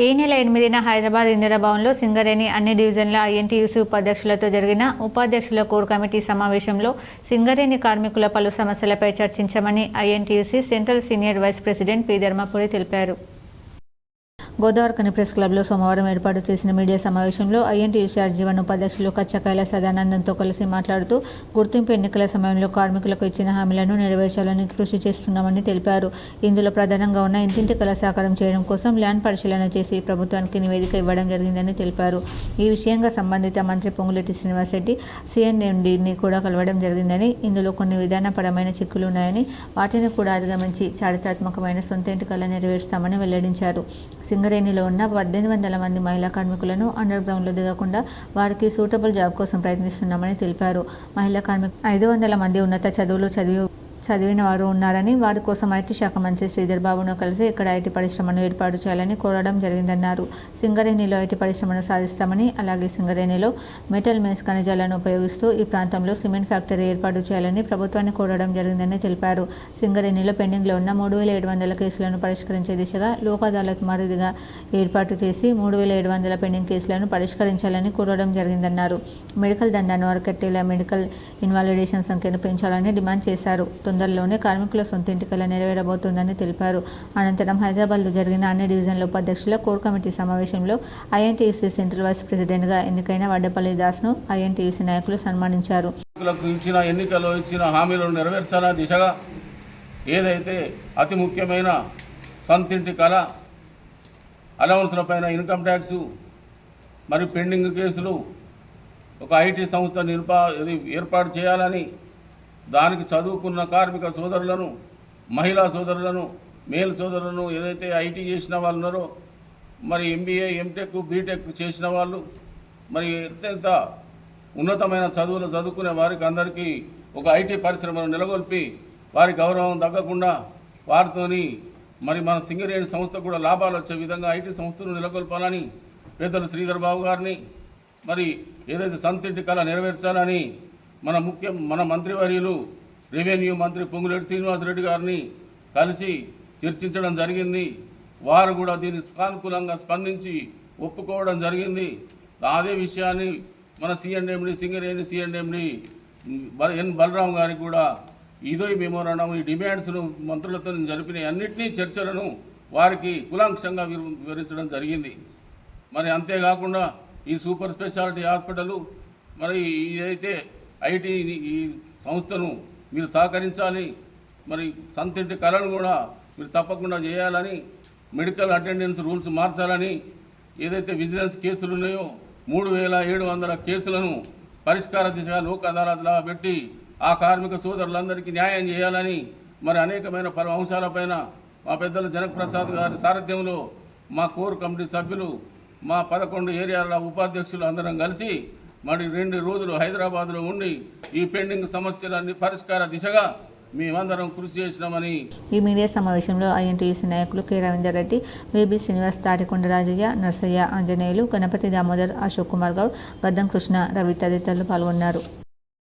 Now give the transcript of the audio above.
ఈ నెల 8న హైదరాబాద్ ఇందిరాభవన్లో సింగరేణి అన్ని డివిజన్ల ఐఎన్టీయూసీ ఉపాధ్యక్షులతో జరిగిన ఉపాధ్యక్షుల కోర్ కమిటీ సమావేశంలో సింగరేణి కార్మికుల పలు సమస్యలపై చర్చించామని INTUC central senior vice president P Dharmapuri తెలిపారు. గోదావరిఖని ప్రెస్ క్లబ్లో సోమవారం ఏర్పాటు చేసిన మీడియా సమావేశంలో ఐఎన్టీయూసీ ఆర్జీవన్ ఉపాధ్యక్షులు కచ్చకాయల సదానందంతో కలిసి మాట్లాడుతూ గుర్తింపు ఎన్నికల సమయంలో కార్మికులకు ఇచ్చిన హామీలను నెరవేర్చాలని కృషి చేస్తున్నామని తెలిపారు. ఇందులో ప్రధానంగా ఉన్న ఇంటింటి కళ సాకారం చేయడం కోసం ల్యాండ్ పరిశీలన చేసి ప్రభుత్వానికి నివేదిక ఇవ్వడం జరిగిందని తెలిపారు. ఈ విషయంగా సంబంధిత మంత్రి పొంగులేటి శ్రీనివాసరెడ్డి సిఎన్ఎండిని కూడా కలవడం జరిగిందని, ఇందులో కొన్ని విధానపరమైన చిక్కులు ఉన్నాయని, వాటిని కూడా అధిగమించి చారిత్రాత్మకమైన సొంత ఇంటి కళ నెరవేరుస్తామని వెల్లడించారు. సింగరేణిలో ఉన్న 1800 మంది మహిళా కార్మికులను అండర్ గ్రౌండ్లో దిగకుండా వారికి సూటబుల్ జాబ్ కోసం ప్రయత్నిస్తున్నామని తెలిపారు. మహిళా కార్మికులు 500 మంది ఉన్నత చదువులు చదివిన వారు ఉన్నారని, వారి కోసం ఐటీ శాఖ మంత్రి శ్రీధర్ బాబును కలిసి ఇక్కడ ఐటీ పరిశ్రమను ఏర్పాటు చేయాలని కోరడం జరిగిందన్నారు. సింగరేణిలో ఐటీ పరిశ్రమను సాధిస్తామని, అలాగే సింగరేణిలో మెటల్ మిల్స్ ఖనిజాలను ఉపయోగిస్తూ ఈ ప్రాంతంలో సిమెంట్ ఫ్యాక్టరీ ఏర్పాటు చేయాలని ప్రభుత్వాన్ని కోరడం జరిగిందని తెలిపారు. సింగరేణిలో పెండింగ్లో ఉన్న 3700 కేసులను పరిష్కరించే దిశగా లోక్ అదాలత్ మాదిరిగా ఏర్పాటు చేసి 3700 పెండింగ్ కేసులను పరిష్కరించాలని కోరడం జరిగిందన్నారు. మెడికల్ దందాను అరికట్టేలా మెడికల్ ఇన్వాలిడేషన్ సంఖ్యను పెంచాలని డిమాండ్ చేశారు. తొందరలోనే కార్మికుల సొంత ఇంటి కళ నెరవేరబోతోందని తెలిపారు. అనంతరం హైదరాబాద్లో జరిగిన అన్ని డివిజన్ల ఉపాధ్యక్షుల కోర్ కమిటీ సమావేశంలో ఐఎన్టీయూసీ సెంట్రల్ వైస్ ప్రెసిడెంట్గా ఎన్నికైన వడ్డపల్లి దాస్ను ఐఎన్టీయూసీ నాయకులు సన్మానించారు. ఎన్నికల్లో ఇచ్చిన హామీలను నెరవేర్చాల దిశగా ఏదైతే అతి ముఖ్యమైన సొంతింటి కళ, అలవన్స్లపైన ఇన్కమ్ ట్యాక్సు మరియు పెండింగ్ కేసులు, ఒక ఐటీ సంస్థ ఏర్పాటు చేయాలని, దానికి చదువుకున్న కార్మిక సోదరులను, మహిళా సోదరులను, మేల్ సోదరులను, ఏదైతే ఐటీ చేసిన వాళ్ళు ఉన్నారో, మరి ఎంబీఏ, ఎంటెక్, బీటెక్ చేసిన వాళ్ళు, మరి అత్యంత ఉన్నతమైన చదువులు చదువుకునే వారికి అందరికీ ఒక ఐటీ పరిశ్రమను నెలకొల్పి వారి గౌరవం తగ్గకుండా వారితోని మరి మన సింగరేణి సంస్థ కూడా లాభాలు వచ్చే విధంగా ఐటీ సంస్థను నెలకొల్పాలని పెద్దలు శ్రీధర్ బాబు గారిని, మరి ఏదైతే సొంతింటి కళ నెరవేర్చాలని మన మంత్రివర్యులు రెవెన్యూ మంత్రి పొంగులేటి శ్రీనివాసరెడ్డి గారిని కలిసి చర్చించడం జరిగింది. వారు కూడా దీన్ని సానుకూలంగా స్పందించి ఒప్పుకోవడం జరిగింది. అదే విషయాన్ని మన సిఎండ్ఎండి, సింగరేణి సిఎండ్ఎండి ఎన్ బలరాం గారికి కూడా ఇదో మెమోరాండం, ఈ డిమాండ్స్ను మంత్రులతో జరిపిన అన్నింటినీ చర్చలను వారికి కులాంక్షంగా వివరించడం జరిగింది. మరి అంతేకాకుండా ఈ సూపర్ స్పెషాలిటీ హాస్పిటల్, మరి ఏదైతే ఐటీ ఈ సంస్థను మీరు సహకరించాలి, మరి సొంతింటి కళను కూడా మీరు తప్పకుండా చేయాలని, మెడికల్ అటెండెన్స్ రూల్స్ మార్చాలని, ఏదైతే విజిలెన్స్ కేసులు ఉన్నాయో 3700 కేసులను పరిష్కార దిశగా లోక్ అదాలత్లా పెట్టి ఆ కార్మిక సోదరులందరికీ న్యాయం చేయాలని, మరి అనేకమైన పలు అంశాలపైన మా పెద్దలు జనకప్రసాద్ గారి సారథ్యంలో మా కోర్ కమిటీ సభ్యులు, మా 11 ఏరియాల ఉపాధ్యక్షులు అందరం కలిసి మరి 2 రోజులు హైదరాబాద్లో ఉండి ఈ పెండింగ్ సమస్యలన్నీ పరిష్కార దిశగా మేమందరం కృషి చేసినామని. ఈ మీడియా సమావేశంలో ఐఎన్టీయూసీ నాయకులు కె రవీందర్ రెడ్డి, బేబీ శ్రీనివాస్, తాటికొండ రాజయ్య, నర్సయ్య, ఆంజనేయులు, గణపతి దామోదర్, అశోక్ కుమార్ గౌడ్, గడ్డం కృష్ణ, రవి తదితరులు పాల్గొన్నారు.